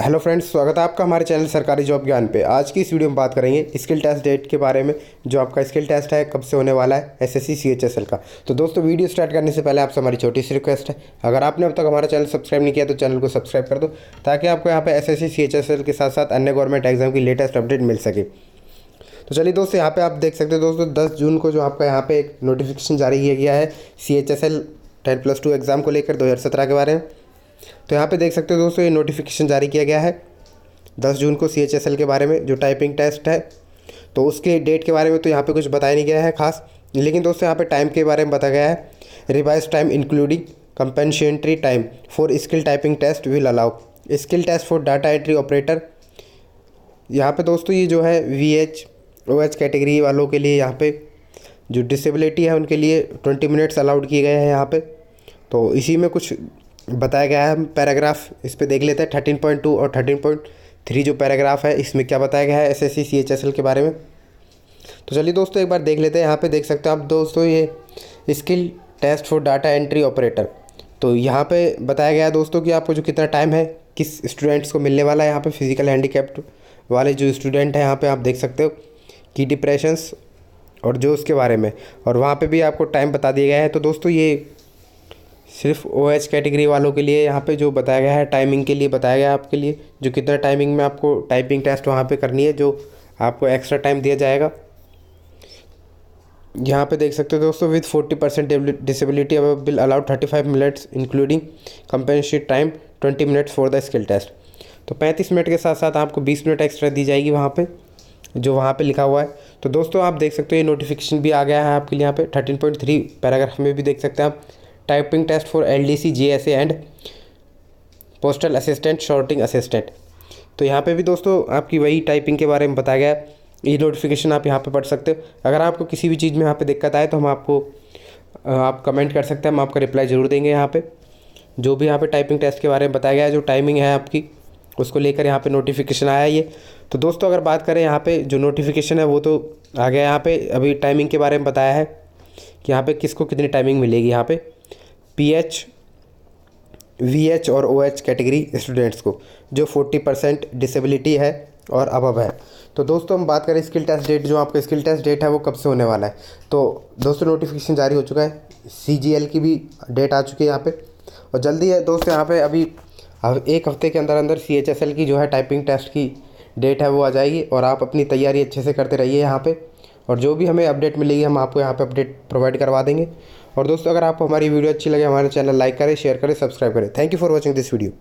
Hello friends, स्वागत है आपका हमारे चैनल सरकारी जॉब ज्ञान पे। आज की इस वीडियो में बात करेंगे स्किल टेस्ट डेट के बारे में। जो आपका स्किल टेस्ट है कब से होने वाला है एसएससी सीएचएसएल का। तो दोस्तों, वीडियो स्टार्ट करने से पहले आपसे हमारी छोटी सी रिक्वेस्ट है, अगर आपने अब तक हमारा चैनल सब्सक्राइब नहीं किया तो चैनल को सब्सक्राइब कर दो, ताकि आपको यहाँ पे एसएससी सीएचएसएल के साथ साथ अन्य गवर्नमेंट एग्जाम की लेटेस्ट अपडेट मिल सके। तो चलिए दोस्तों, यहाँ पे आप देख सकते हो दोस्तों, 10 जून को जो आपका यहाँ पे एक नोटिफिकेशन जारी किया गया है CHSL 10+2 एग्ज़ाम को लेकर 2017 के बारे में। तो यहाँ पे देख सकते हो दोस्तों, ये नोटिफिकेशन जारी किया गया है 10 जून को CHSL के बारे में, जो टाइपिंग टेस्ट है। तो उसके डेट के बारे में तो यहाँ पे कुछ बताया नहीं गया है खास, लेकिन दोस्तों यहाँ पे टाइम के बारे में बताया गया है। Revise time including compensatory time for skill typing test will allow skill test for data entry operator. यहाँ पे दोस्तों ये जो है VH OH कैटेगरी वालों के लिए, यहाँ पे जो डिसेबिलिटी है उनके लिए 20 मिनट्स अलाउड किए गए हैं यहाँ पे। तो इसी में कुछ बताया गया है पैराग्राफ, इस पे देख लेते हैं 13.2 और 13.3 जो पैराग्राफ है इसमें क्या बताया गया है SSC CHSL के बारे में। तो चलिए दोस्तों, एक बार देख लेते हैं। यहाँ पे देख सकते हो आप दोस्तों, ये skill test for data entry operator. तो यहाँ पे बताया गया है दोस्तों कि आपको जो कितना टाइम है, किस स्टूडेंट्स को मिलने वाला है। यहाँ पे फिजिकल हैंडीकैप्ड वाले जो स्टूडेंट हैं यहाँ पे आप देख सकते हो की डिप्रेशंस और जो उसके बारे में, और वहाँ पे भी आपको टाइम बता दिया गया है। तो दोस्तों ये सिर्फ OH कैटेगरी वालों के लिए यहाँ पे जो बताया गया है, टाइमिंग के लिए बताया गया है आपके लिए, जो कितना टाइमिंग में आपको टाइपिंग टेस्ट वहाँ पे करनी है, जो आपको एक्स्ट्रा टाइम दिया जाएगा। यहाँ पे देख सकते हो दोस्तों, with 40% disability will allowed 35 minutes including compensatory time 20 minutes for the skill test. तो 35 मिनट के साथ साथ आपको 20 मिनट एक्स्ट्रा दी जाएगी वहाँ पे, जो वहाँ पे लिखा हुआ है। तो दोस्तों आप देख सकते हो ये नोटिफिकेशन भी आ गया है आपके लिए। यहाँ पे 13.3 पैराग्राफ में भी देख सकते हैं आप, typing test for LDC JSA and postal assistant sorting assistant. तो यहाँ पे भी दोस्तों आपकी वही टाइपिंग के बारे में बताया गया है। ये नोटिफिकेशन आप यहाँ पे पढ़ सकते हो। अगर आपको किसी भी चीज़ में यहाँ पे दिक्कत आए तो हम आपको आप कमेंट कर सकते हैं, हम आपका रिप्लाई ज़रूर देंगे। यहाँ पे जो भी यहाँ पे टाइपिंग टेस्ट के बारे में बताया गया है, जो टाइमिंग है आपकी, उसको लेकर यहाँ पे नोटिफिकेशन आया है ये। तो दोस्तों अगर बात करें, यहाँ पे जो नोटिफिकेशन है वो तो आ गया। यहाँ पे अभी टाइमिंग के बारे में बताया है कि यहाँ पे किसको कितनी टाइमिंग मिलेगी। यहाँ पे PH VH और OH कैटेगरी स्टूडेंट्स को जो 40% डिसेबिलिटी है और अबव है। तो दोस्तों हम बात करें स्किल टेस्ट डेट, जो आपका स्किल टेस्ट डेट है वो कब से होने वाला है। तो दोस्तों नोटिफिकेशन जारी हो चुका है, CGL की भी डेट आ चुकी है यहाँ पे, और जल्दी है दोस्तों। यहाँ पे अभी एक हफ्ते के अंदर अंदर CHSL की जो है टाइपिंग टेस्ट की डेट है वो आ जाएगी, और आप अपनी तैयारी अच्छे से करते रहिए यहाँ पे, और जो भी हमें अपडेट मिलेगी हम आपको यहाँ पे अपडेट प्रोवाइड करवा देंगे। और दोस्तों अगर आपको हमारी वीडियो अच्छी लगे, हमारे चैनल लाइक करें, शेयर करें, सब्सक्राइब करें। Thank you for watching this video.